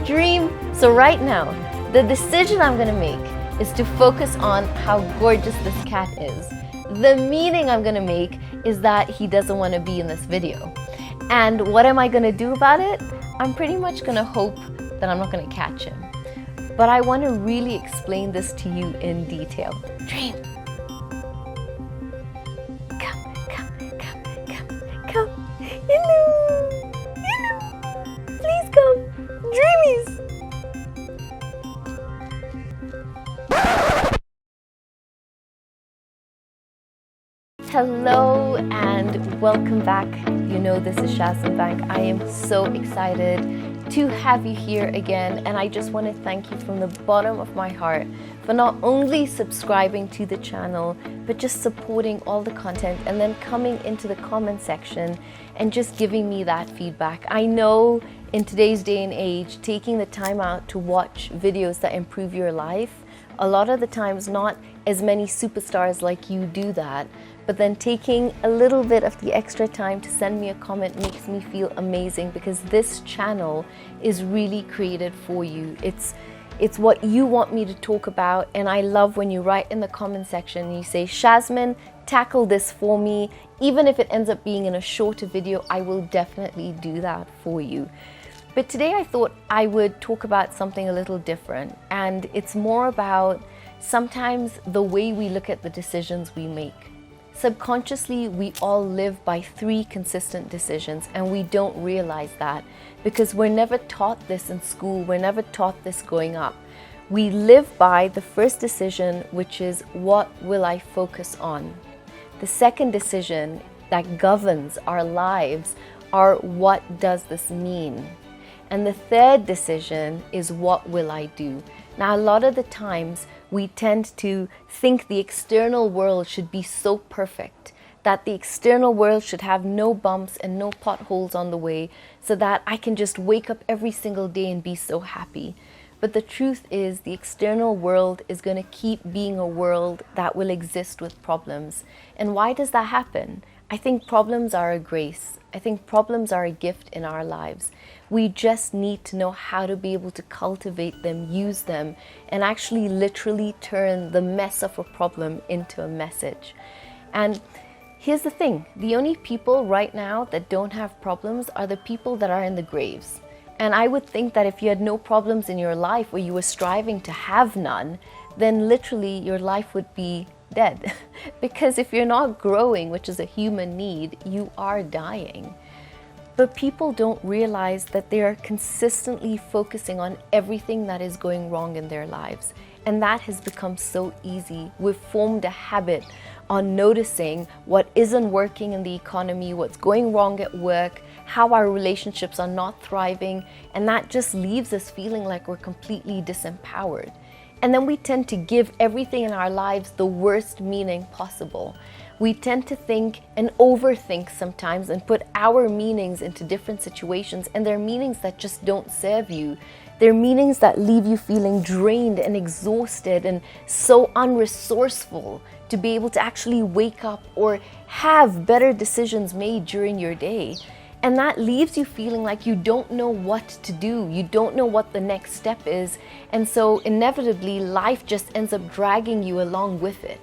Dream. So right now, the decision I'm gonna make is to focus on how gorgeous this cat is. The meaning I'm gonna make is that he doesn't want to be in this video. And what am I gonna do about it? I'm pretty much gonna hope that I'm not gonna catch him. But I want to really explain this to you in detail. Dream. Come. Hello. Please come. Dreamies. Hello and welcome back. You know this is Shazam Bank. I am so excited to have you here again, and I just want to thank you from the bottom of my heart for not only subscribing to the channel but just supporting all the content and then coming into the comment section and just giving me that feedback. I know in today's day and age, taking the time out to watch videos that improve your life, a lot of the times not as many superstars like you do that, but then taking a little bit of the extra time to send me a comment makes me feel amazing, because this channel is really created for you. It's what you want me to talk about, and I love when you write in the comment section and you say, Shazmin, tackle this for me. Even if it ends up being in a shorter video, I will definitely do that for you. But today I thought I would talk about something a little different, and it's more about sometimes the way we look at the decisions we make. Subconsciously, we all live by 3 consistent decisions, and we don't realize that because we're never taught this in school. We're never taught this growing up. We live by the first decision, which is, what will I focus on? The second decision that governs our lives are, what does this mean? And the third decision is, what will I do? Now, a lot of the times we tend to think the external world should be so perfect, that the external world should have no bumps and no potholes on the way, so that I can just wake up every single day and be so happy. But the truth is, the external world is going to keep being a world that will exist with problems. And why does that happen? I think problems are a grace. I think problems are a gift in our lives. We just need to know how to be able to cultivate them, use them, and actually literally turn the mess of a problem into a message. And here's the thing, the only people right now that don't have problems are the people that are in the graves. And I would think that if you had no problems in your life, or you were striving to have none, then literally your life would be dead. Because if you're not growing, which is a human need, you are dying. But people don't realize that they are consistently focusing on everything that is going wrong in their lives. And that has become so easy. We've formed a habit on noticing what isn't working in the economy, what's going wrong at work, how our relationships are not thriving, and that just leaves us feeling like we're completely disempowered. And then we tend to give everything in our lives the worst meaning possible. We tend to think and overthink sometimes and put our meanings into different situations, and they're meanings that just don't serve you. They're meanings that leave you feeling drained and exhausted and so unresourceful to be able to actually wake up or have better decisions made during your day. And that leaves you feeling like you don't know what to do. You don't know what the next step is. And so inevitably, life just ends up dragging you along with it.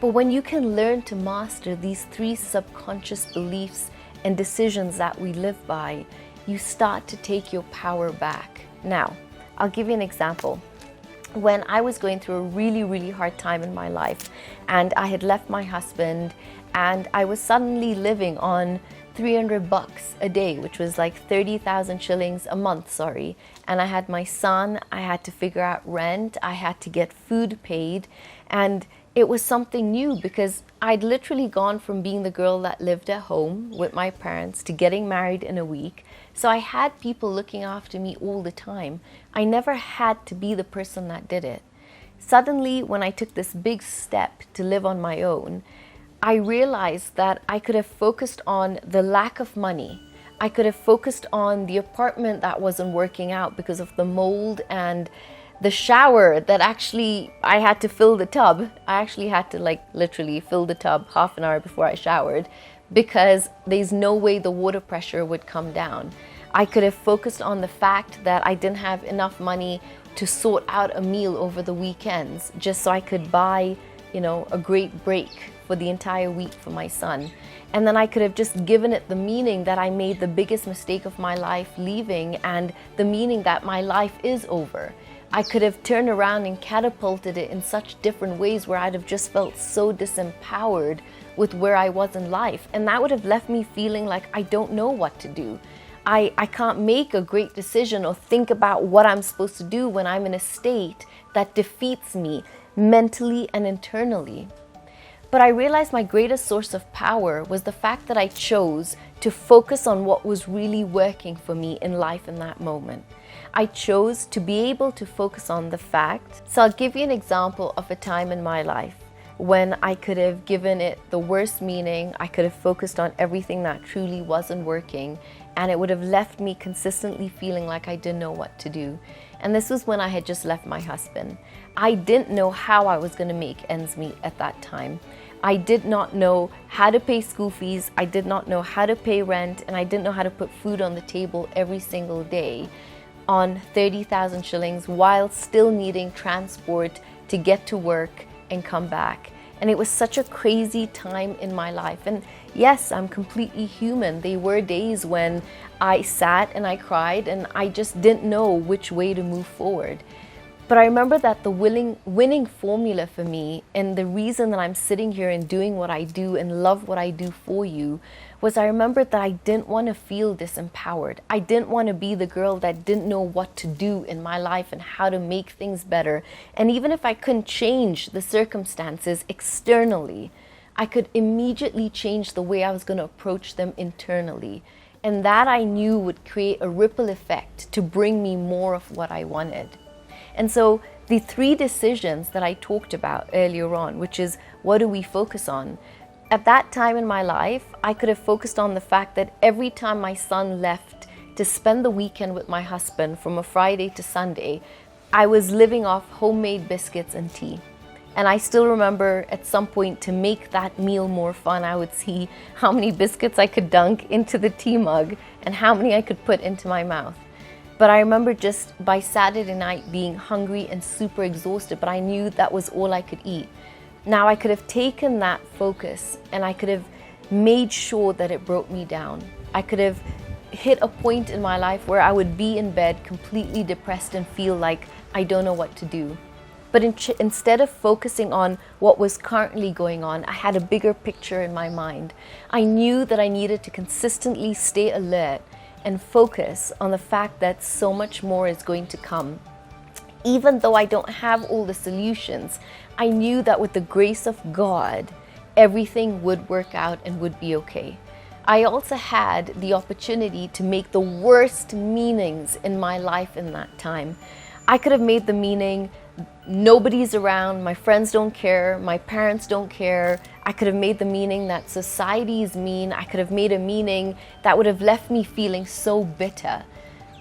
But when you can learn to master these 3 subconscious beliefs and decisions that we live by, you start to take your power back. Now, I'll give you an example. When I was going through a really, really hard time in my life, and I had left my husband, and I was suddenly living on $300 a day, which was like 30,000 shillings a month, and I had my son, I had to figure out rent, I had to get food paid, and it was something new because I'd literally gone from being the girl that lived at home with my parents to getting married in a week. So I had people looking after me all the time. I never had to be the person that did it. Suddenly, when I took this big step to live on my own, I realized that I could have focused on the lack of money. I could have focused on the apartment that wasn't working out because of the mold, and the shower that actually I had to fill the tub. I actually had to literally fill the tub half an hour before I showered because there's no way the water pressure would come down. I could have focused on the fact that I didn't have enough money to sort out a meal over the weekends just so I could buy, a great break for the entire week for my son. And then I could have just given it the meaning that I made the biggest mistake of my life leaving, and the meaning that my life is over. I could have turned around and catapulted it in such different ways where I'd have just felt so disempowered with where I was in life. And that would have left me feeling like I don't know what to do. I can't make a great decision or think about what I'm supposed to do when I'm in a state that defeats me mentally and internally. But I realized my greatest source of power was the fact that I chose to focus on what was really working for me in life in that moment. I chose to be able to focus on the fact. So I'll give you an example of a time in my life when I could have given it the worst meaning. I could have focused on everything that truly wasn't working, and it would have left me consistently feeling like I didn't know what to do. And this was when I had just left my husband. I didn't know how I was going to make ends meet at that time. I did not know how to pay school fees. I did not know how to pay rent, and I didn't know how to put food on the table every single day on 30,000 shillings while still needing transport to get to work and come back. And it was such a crazy time in my life. And yes, I'm completely human. There were days when I sat and I cried and I just didn't know which way to move forward. But I remember that the winning formula for me, and the reason that I'm sitting here and doing what I do and love what I do for you, was I remembered that I didn't want to feel disempowered. I didn't want to be the girl that didn't know what to do in my life and how to make things better. And even if I couldn't change the circumstances externally, I could immediately change the way I was going to approach them internally. And that I knew would create a ripple effect to bring me more of what I wanted. And so the 3 decisions that I talked about earlier on, which is what do we focus on? At that time in my life, I could have focused on the fact that every time my son left to spend the weekend with my husband from a Friday to Sunday, I was living off homemade biscuits and tea. And I still remember at some point, to make that meal more fun, I would see how many biscuits I could dunk into the tea mug and how many I could put into my mouth. But I remember just by Saturday night being hungry and super exhausted, but I knew that was all I could eat. Now I could have taken that focus and I could have made sure that it broke me down. I could have hit a point in my life where I would be in bed completely depressed and feel like I don't know what to do. But instead of focusing on what was currently going on, I had a bigger picture in my mind. I knew that I needed to consistently stay alert and focus on the fact that so much more is going to come. Even though I don't have all the solutions, I knew that with the grace of God, everything would work out and would be okay. I also had the opportunity to make the worst meanings in my life in that time. I could have made the meaning, nobody's around, my friends don't care, my parents don't care. I could have made the meaning that society is mean. I could have made a meaning that would have left me feeling so bitter.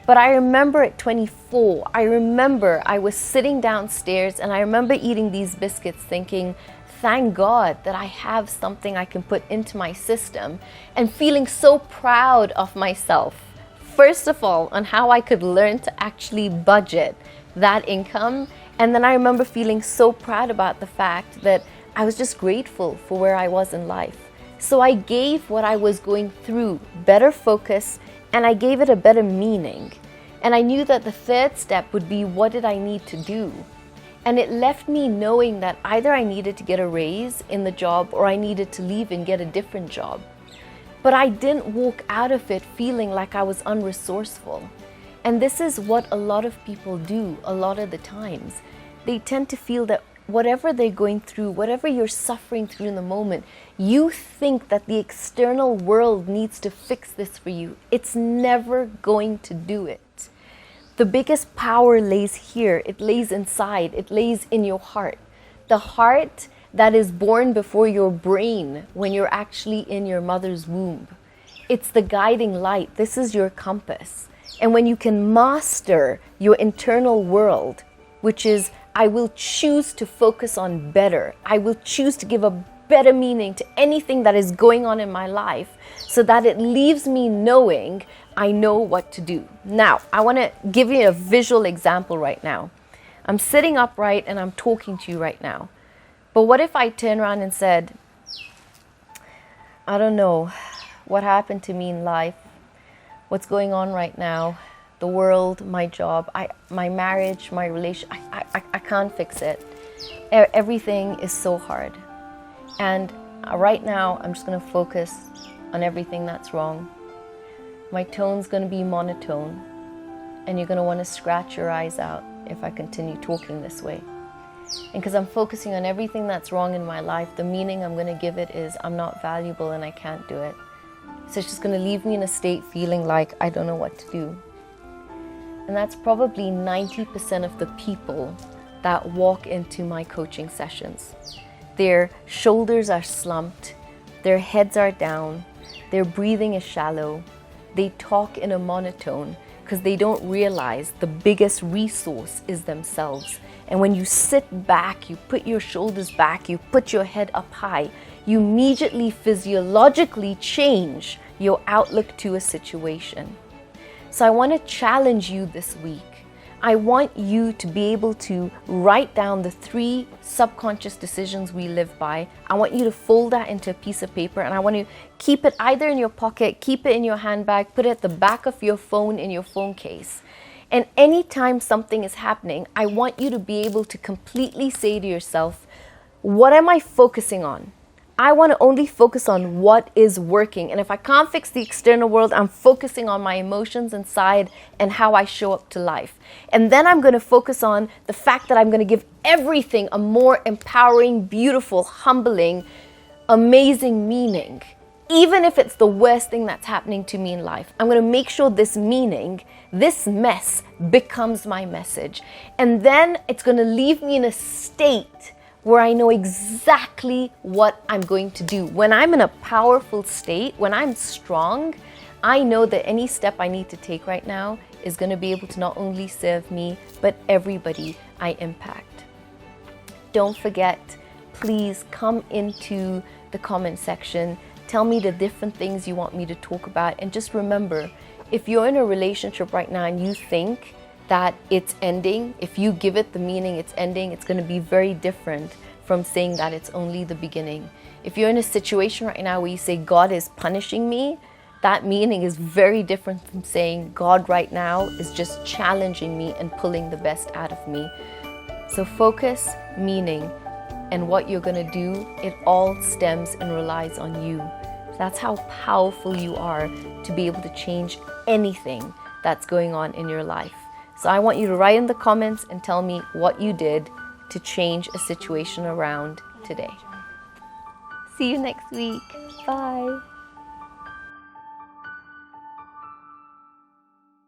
But I remember at 24, I was sitting downstairs and I remember eating these biscuits thinking, thank God that I have something I can put into my system, and feeling so proud of myself. First of all, on how I could learn to actually budget that income. And then I remember feeling so proud about the fact that I was just grateful for where I was in life. So I gave what I was going through better focus, and I gave it a better meaning. And I knew that the 3rd step would be, what did I need to do? And it left me knowing that either I needed to get a raise in the job or I needed to leave and get a different job. But I didn't walk out of it feeling like I was unresourceful. And this is what a lot of people do a lot of the times. They tend to feel that whatever they're going through, whatever you're suffering through in the moment, you think that the external world needs to fix this for you. It's never going to do it. The biggest power lays here. It lays inside. It lays in your heart. The heart that is born before your brain when you're actually in your mother's womb. It's the guiding light. This is your compass. And when you can master your internal world, which is, I will choose to focus on better. I will choose to give a better meaning to anything that is going on in my life so that it leaves me knowing I know what to do. Now, I want to give you a visual example right now. I'm sitting upright and I'm talking to you right now. But what if I turn around and said, I don't know what happened to me in life, what's going on right now, the world, my job, my marriage, my relation, I can't fix it. Everything is so hard. And right now, I'm just going to focus on everything that's wrong. My tone's going to be monotone, and you're going to want to scratch your eyes out if I continue talking this way. And because I'm focusing on everything that's wrong in my life, the meaning I'm going to give it is I'm not valuable and I can't do it. So it's just going to leave me in a state feeling like I don't know what to do. And that's probably 90% of the people that walk into my coaching sessions. Their shoulders are slumped, their heads are down, their breathing is shallow, they talk in a monotone because they don't realize the biggest resource is themselves. And when you sit back, you put your shoulders back, you put your head up high, you immediately physiologically change your outlook to a situation. So I want to challenge you this week. I want you to be able to write down the 3 subconscious decisions we live by. I want you to fold that into a piece of paper, and I want you to keep it either in your pocket, keep it in your handbag, put it at the back of your phone in your phone case. And anytime something is happening, I want you to be able to completely say to yourself, what am I focusing on? I want to only focus on what is working. And if I can't fix the external world, I'm focusing on my emotions inside and how I show up to life. And then I'm going to focus on the fact that I'm going to give everything a more empowering, beautiful, humbling, amazing meaning. Even if it's the worst thing that's happening to me in life, I'm going to make sure this meaning, this mess, becomes my message. And then it's going to leave me in a state where I know exactly what I'm going to do. When I'm in a powerful state, when I'm strong, I know that any step I need to take right now is going to be able to not only serve me, but everybody I impact. Don't forget, please come into the comment section. Tell me the different things you want me to talk about. And just remember, if you're in a relationship right now and you think that it's ending, if you give it the meaning it's ending, it's going to be very different from saying that it's only the beginning. If you're in a situation right now where you say God is punishing me, that meaning is very different from saying God right now is just challenging me and pulling the best out of me. So focus, meaning, and what you're going to do, it all stems and relies on you. That's how powerful you are to be able to change anything that's going on in your life. So I want you to write in the comments and tell me what you did to change a situation around today. See you next week. Bye.